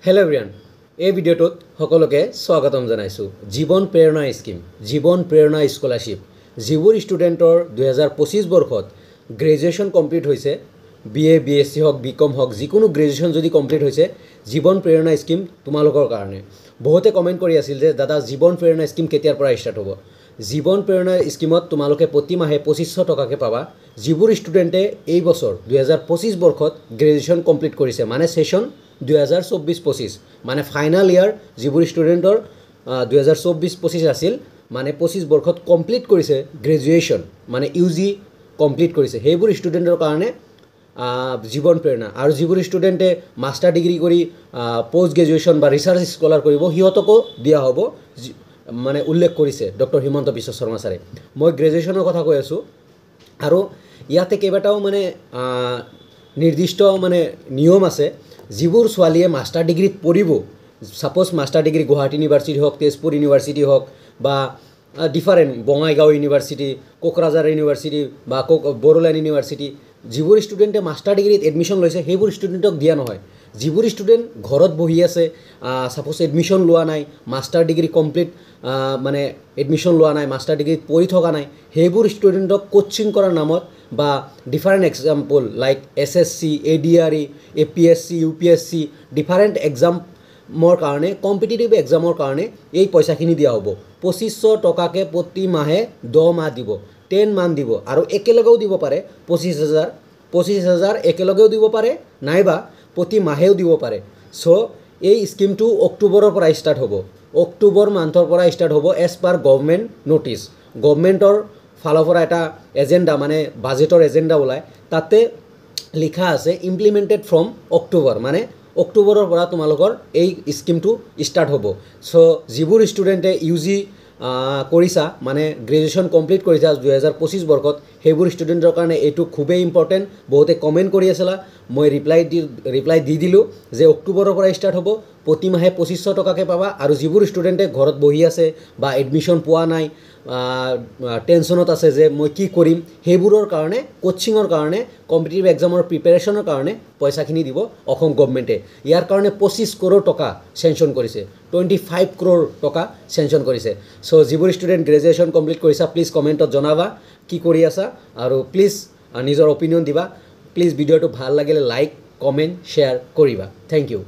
Hello' everyone, এই ভিডিঅ'টোত সকলোকে স্বাগতম জনাইছোঁ। জীৱন প্ৰেৰণা স্কিম, জীৱন প্ৰেৰণা স্কলাৰশ্বিপ, যিবোৰ ষ্টুডেণ্টৰ 2025 বৰ্ষত গ্ৰেজুৱেশ্যন কমপ্লিট হৈছে, BA BSc হওক BCom হওক, যিকোনো গ্ৰেজুৱেশ্যন যদি কমপ্লিট হৈছে, জীৱন প্ৰেৰণা স্কিম তোমালোকৰ কাৰণে। বহুতে কমেণ্ট কৰি আছিল যে দাদা জীৱন প্ৰেৰণা স্কিম কেতিয়াৰ পৰা ষ্টাৰ্ট হ'ব। জীৱন প্ৰেৰণা স্কিমত তোমালোকে প্ৰতি মাহে 2500 টকাকৈ পাবা। যিবোৰ ষ্টুডেণ্টে এই বছৰ 2025 বৰ্ষত গ্ৰেজুৱেশ্যন কমপ্লিট কৰিছে, মানে ছেশ্যন 2024-25, মানে ফাইনেল ইয়াৰ যিবোৰ ষ্টুডেণ্টৰ 2024-25 আছিল, মানে 25 বৰ্ষত কমপ্লিট কৰিছে গ্ৰেজুৱেশ্যন, মানে UG কমপ্লিট কৰিছে, সেইবোৰ ষ্টুডেণ্টৰ কাৰণে জীৱন প্ৰেৰণা। আৰু যিবোৰ ষ্টুডেণ্টে মাষ্টাৰ ডিগ্ৰী কৰি পষ্ট গ্ৰেজুৱেশ্যন বা ৰিচাৰ্চ স্কলাৰ কৰিব, সিহঁতকো দিয়া হ'ব, মানে উল্লেখ কৰিছে ডক্টৰ হিমন্ত বিশ্ব শৰ্মা ছাৰে। মই গ্ৰেজুৱেশ্যনৰ কথা কৈ আছোঁ। আৰু ইয়াতে কেইবাটাও মানে নিৰ্দিষ্ট মানে নিয়ম আছে। যিবোৰ ছোৱালীয়ে মাষ্টাৰ ডিগ্ৰীত পঢ়িব, suppose master degree Guwahati university হওক, তেজপুৰ ইউনিভাৰ্চিটি হওক, বা different Bongaigaon university, Kokrajhar university বা বড়োলেণ্ড ইউনিভাৰ্চিটি, যিবোৰ ষ্টুডেণ্টে মাষ্টাৰ ডিগ্ৰীত এডমিশ্যন লৈছে সেইবোৰ ষ্টুডেণ্টক দিয়া নহয়। যিবোৰ ষ্টুডেণ্ট ঘৰত বহি আছে, ছাপ'জ এডমিশ্যন লোৱা নাই, মাষ্টাৰ ডিগ্ৰী কমপ্লিট মানে এডমিশ্যন লোৱা নাই, মাষ্টাৰ ডিগ্ৰীত পঢ়ি থকা নাই, সেইবোৰ ষ্টুডেণ্টক কোচিং কৰাৰ নামত বা different example like SSC, ADRE, APSC, UPSC, different এক্সামৰ কাৰণে, কম্পিটিটিভ এক্সামৰ কাৰণে এই পইচাখিনি দিয়া হ'ব। 2500 টকাকৈ প্ৰতি মাহে 10 মাহ দিব, 10 মান্থ দিব। আৰু একেলগেও দিব পাৰে 25,000 একেলগেও দিব পাৰে, নাইবা প্ৰতি মাহেও দিব পাৰে। চ' এই স্কিমটো অক্টোবৰৰ পৰা ষ্টাৰ্ট হ'ব, অক্টোবৰ মান্থৰ পৰা ষ্টাৰ্ট হ'ব এজ পাৰ গভৰ্ণমেণ্ট ন'টিছ। গভৰ্ণমেণ্টৰ ফালৰ পৰা এটা এজেণ্ডা, মানে বাজেটৰ এজেণ্ডা ওলায়, তাতে লিখা আছে ইমপ্লিমেণ্টেড ফ্ৰম অক্টোবৰ, মানে অক্টোবৰৰ পৰা তোমালোকৰ এই স্কিমটো ষ্টাৰ্ট হ'ব। চ' যিবোৰ ষ্টুডেণ্টে UG কৰিছা, মানে গ্ৰেজুৱেশ্যন কমপ্লিট কৰিছা 2025 বৰ্ষত, সেইবোৰ ষ্টুডেণ্টৰ কাৰণে এইটো খুবেই ইম্পৰ্টেণ্ট। বহুতে কমেণ্ট কৰি আছিলা, মই ৰিপ্লাই দি দিলোঁ যে অক্টোবৰৰ পৰা ষ্টাৰ্ট হ'ব, প্ৰতি মাহে 2500 টকাকৈ পাবা। আৰু যিবোৰ ষ্টুডেণ্টে ঘৰত বহি আছে বা এডমিশ্যন পোৱা নাই, টেনশ্যনত আছে যে মই কি কৰিম, সেইবোৰৰ কাৰণে কোচিঙৰ কাৰণে, কম্পিটিটিভ এক্সামৰ প্ৰিপেৰেশ্যনৰ কাৰণে পইচাখিনি দিব অসম গভৰ্ণমেণ্টে। ইয়াৰ কাৰণে 25 কৰোৰ টকা চেংচন কৰিছে, 25 কৰোৰ টকা চেংচন কৰিছে। চ' যিবোৰ ষ্টুডেণ্ট গ্ৰেজুৱেশ্যন কমপ্লিট কৰিছা, প্লিজ কমেণ্টত জনাবা কি কৰি আছা, আৰু প্লিজ নিজৰ অপিনিয়ন দিবা। প্লিজ ভিডিঅ'টো ভাল লাগিলে লাইক, কমেণ্ট, শ্বেয়াৰ কৰিবা। Thank U.